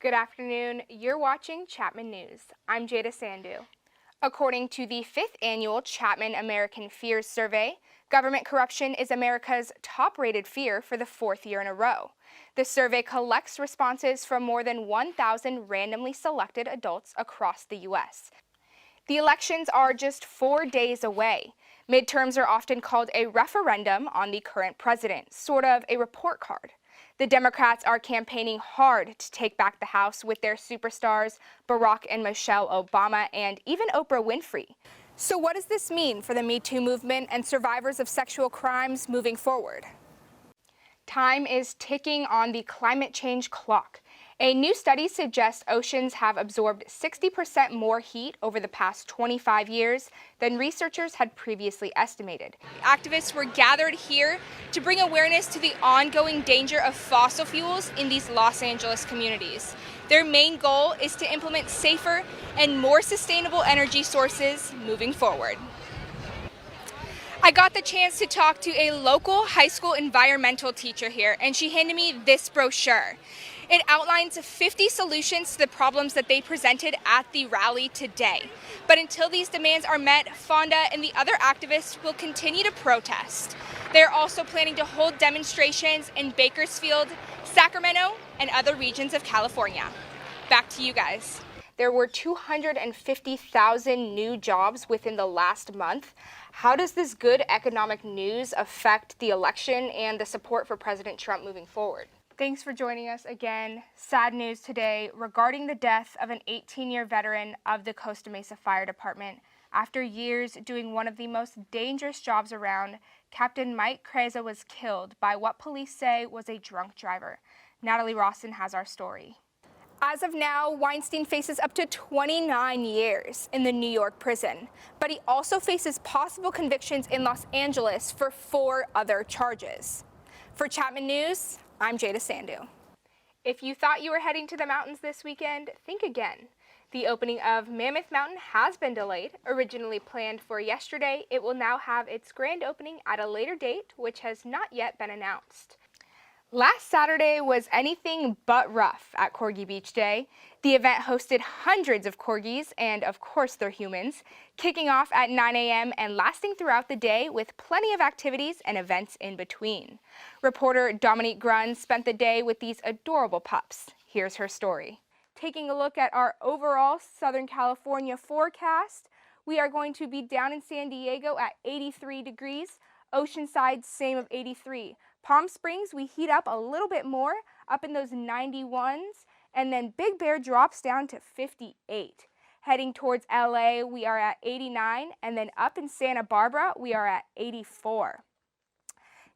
Good afternoon. You're watching Chapman News. I'm Jaida Sandhu. According to the 5th annual Chapman American Fears Survey, government corruption is America's top-rated fear for the 4th year in a row. The survey collects responses from more than 1,000 randomly selected adults across the U.S. The elections are just 4 days away. Midterms are often called a referendum on the current president, sort of a report card. The Democrats are campaigning hard to take back the House with their superstars Barack and Michelle Obama and even Oprah Winfrey. So what does this mean for the Me Too movement and survivors of sexual crimes moving forward? Time is ticking on the climate change clock. A new study suggests oceans have absorbed 60% more heat over the past 25 years than researchers had previously estimated. Activists were gathered here to bring awareness to the ongoing danger of fossil fuels in these Los Angeles communities. Their main goal is to implement safer and more sustainable energy sources moving forward. I got the chance to talk to a local high school environmental teacher here, and she handed me this brochure. It outlines 50 solutions to the problems that they presented at the rally today. But until these demands are met, Fonda and the other activists will continue to protest. They're also planning to hold demonstrations in Bakersfield, Sacramento, and other regions of California. Back to you guys. There were 250,000 new jobs within the last month. How does this good economic news affect the election and the support for President Trump moving forward? Thanks for joining us again. Sad news today regarding the death of an 18-year veteran of the Costa Mesa Fire Department. After years doing one of the most dangerous jobs around, Captain Mike Kreza was killed by what police say was a drunk driver. Natalie Rawson has our story. As of now, Weinstein faces up to 29 years in the New York prison, but he also faces possible convictions in Los Angeles for 4 other charges. For Chapman News, I'm Jaida Sandhu. If you thought you were heading to the mountains this weekend, think again. The opening of Mammoth Mountain has been delayed. Originally planned for yesterday, it will now have its grand opening at a later date, which has not yet been announced. Last Saturday was anything but rough at Corgi Beach Day. The event hosted hundreds of corgis and, of course, their humans, kicking off at 9 a.m. and lasting throughout the day with plenty of activities and events in between. Reporter Dominique Grun spent the day with these adorable pups. Here's her story. Taking a look at our overall Southern California forecast, we are going to be down in San Diego at 83 degrees, Oceanside same of 83. Palm Springs, we heat up a little bit more, up in those 91s, and then Big Bear drops down to 58. Heading towards LA, we are at 89, and then up in Santa Barbara, we are at 84.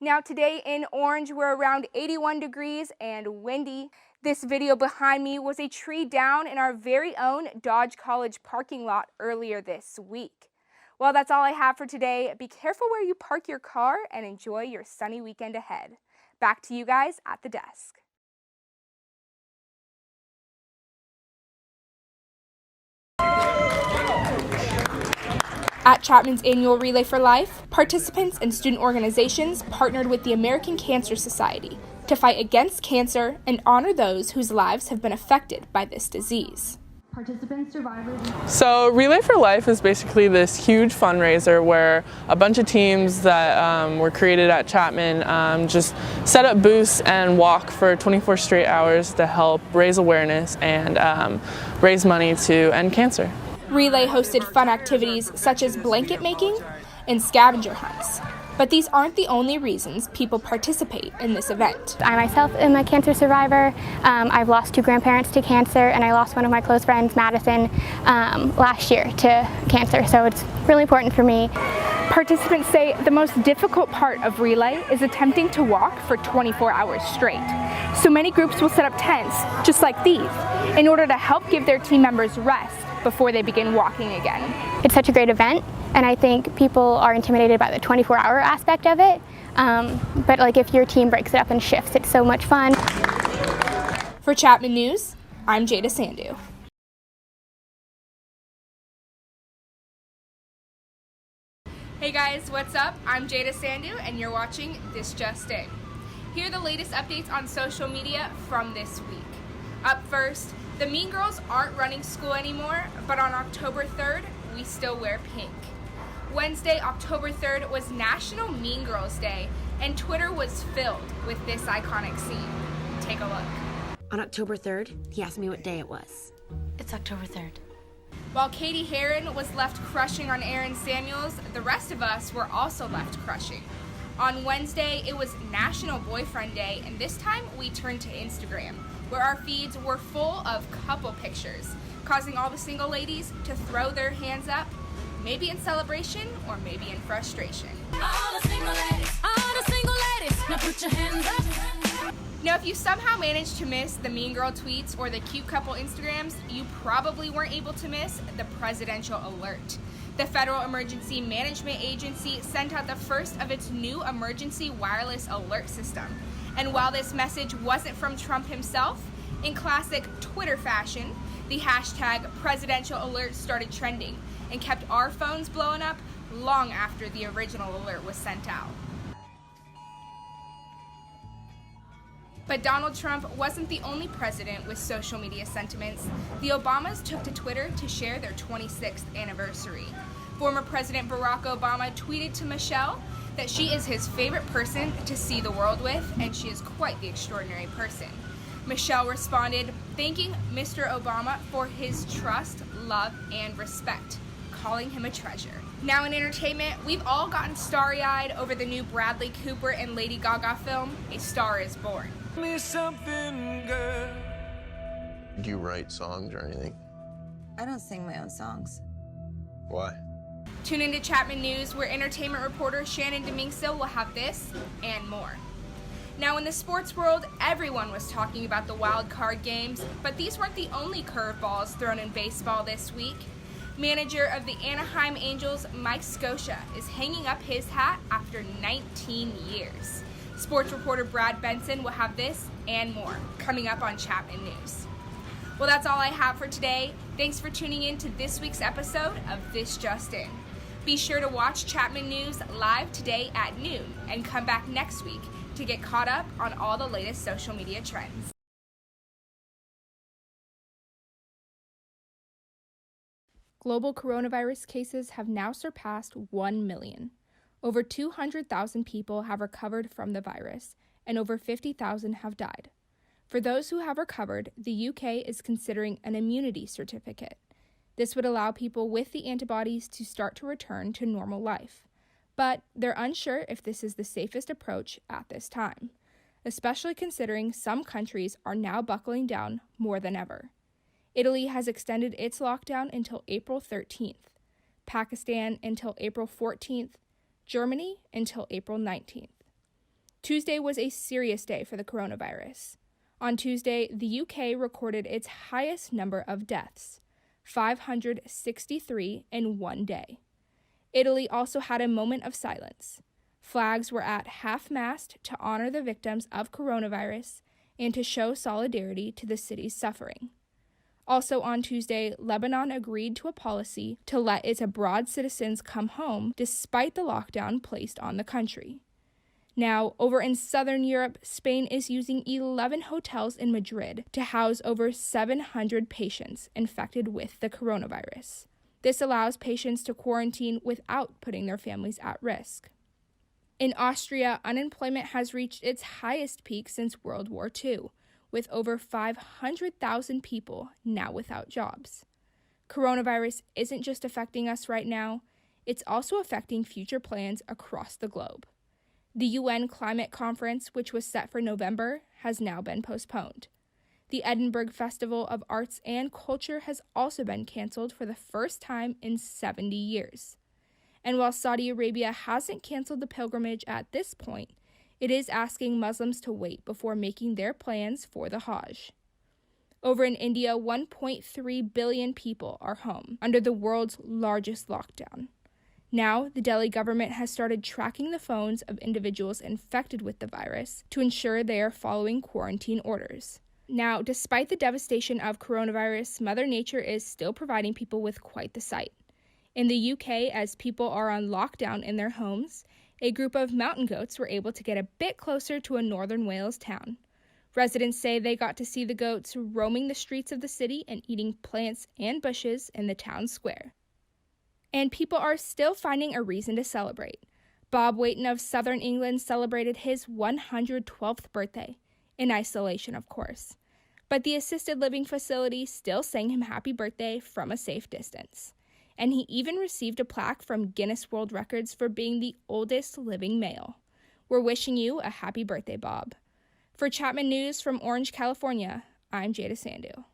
Now today in Orange, we're around 81 degrees and windy. This video behind me was a tree down in our very own Dodge College parking lot earlier this week. Well, that's all I have for today. Be careful where you park your car and enjoy your sunny weekend ahead. Back to you guys at the desk. At Chapman's annual Relay for Life, participants and student organizations partnered with the American Cancer Society to fight against cancer and honor those whose lives have been affected by this disease. Participants, survivors. So Relay for Life is basically this huge fundraiser where a bunch of teams that were created at Chapman just set up booths and walk for 24 straight hours to help raise awareness and raise money to end cancer. Relay hosted fun activities such as blanket making and scavenger hunts. But these aren't the only reasons people participate in this event. I myself am a cancer survivor. I've lost 2 grandparents to cancer, and I lost one of my close friends, Madison, last year to cancer, so it's really important for me. Participants say the most difficult part of Relay is attempting to walk for 24 hours straight. So many groups will set up tents, just like these, in order to help give their team members rest before they begin walking again. It's such a great event, and I think people are intimidated by the 24-hour aspect of it, but like if your team breaks it up in shifts, it's so much fun. For Chapman News, I'm Jaida Sandhu. Hey guys, what's up? I'm Jaida Sandhu, and you're watching This Just In. Here are the latest updates on social media from this week. Up first, the Mean Girls aren't running school anymore, but on October 3rd, we still wear pink. Wednesday, October 3rd was National Mean Girls Day, and Twitter was filled with this iconic scene. Take a look. On October 3rd, he asked me what day it was. It's October 3rd. While Katie Heron was left crushing on Aaron Samuels, the rest of us were also left crushing. On Wednesday, it was National Boyfriend Day, and this time we turned to Instagram, where our feeds were full of couple pictures, causing all the single ladies to throw their hands up, maybe in celebration or maybe in frustration. All the single ladies, now put your hands up. Now, if you somehow managed to miss the Mean Girl tweets or the cute couple Instagrams, you probably weren't able to miss the presidential alert. The Federal Emergency Management Agency sent out the first of its new emergency wireless alert system. And while this message wasn't from Trump himself, in classic Twitter fashion, the hashtag presidential alert started trending and kept our phones blowing up long after the original alert was sent out. But Donald Trump wasn't the only president with social media sentiments. The Obamas took to Twitter to share their 26th anniversary. Former President Barack Obama tweeted to Michelle that she is his favorite person to see the world with, and she is quite the extraordinary person. Michelle responded, thanking Mr. Obama for his trust, love, and respect, calling him a treasure. Now in entertainment, we've all gotten starry-eyed over the new Bradley Cooper and Lady Gaga film, A Star is Born. Me something, girl. Do you write songs or anything? I don't sing my own songs. Why? Tune into Chapman News, where entertainment reporter Shannon Demingsil will have this and more. Now in the sports world, everyone was talking about the wild card games, but these weren't the only curveballs thrown in baseball this week. Manager of the Anaheim Angels, Mike Scioscia, is hanging up his hat after 19 years. Sports reporter Brad Benson will have this and more coming up on Chapman News. Well, that's all I have for today. Thanks for tuning in to this week's episode of This Just In. Be sure to watch Chapman News live today at noon and come back next week to get caught up on all the latest social media trends. Global coronavirus cases have now surpassed 1 million. Over 200,000 people have recovered from the virus, and over 50,000 have died. For those who have recovered, the UK is considering an immunity certificate. This would allow people with the antibodies to start to return to normal life. But they're unsure if this is the safest approach at this time, especially considering some countries are now buckling down more than ever. Italy has extended its lockdown until April 13th, Pakistan until April 14th, Germany until April 19th. Tuesday was a serious day for the coronavirus. On Tuesday, the UK recorded its highest number of deaths, 563 in one day. Italy also had a moment of silence. Flags were at half-mast to honor the victims of coronavirus and to show solidarity to the city's suffering. Also on Tuesday, Lebanon agreed to a policy to let its abroad citizens come home despite the lockdown placed on the country. Now, over in southern Europe, Spain is using 11 hotels in Madrid to house over 700 patients infected with the coronavirus. This allows patients to quarantine without putting their families at risk. In Austria, unemployment has reached its highest peak since World War II, with over 500,000 people now without jobs. Coronavirus isn't just affecting us right now, it's also affecting future plans across the globe. The UN Climate Conference, which was set for November, has now been postponed. The Edinburgh Festival of Arts and Culture has also been canceled for the first time in 70 years. And while Saudi Arabia hasn't canceled the pilgrimage at this point, it is asking Muslims to wait before making their plans for the Hajj. Over in India, 1.3 billion people are home under the world's largest lockdown. Now, the Delhi government has started tracking the phones of individuals infected with the virus to ensure they are following quarantine orders. Now, despite the devastation of coronavirus, Mother Nature is still providing people with quite the sight. In the UK, as people are on lockdown in their homes, a group of mountain goats were able to get a bit closer to a northern Wales town. Residents say they got to see the goats roaming the streets of the city and eating plants and bushes in the town square. And people are still finding a reason to celebrate. Bob Wayton of Southern England celebrated his 112th birthday, in isolation, of course. But the assisted living facility still sang him happy birthday from a safe distance. And he even received a plaque from Guinness World Records for being the oldest living male. We're wishing you a happy birthday, Bob. For Chapman News from Orange, California, I'm Jaida Sandhu.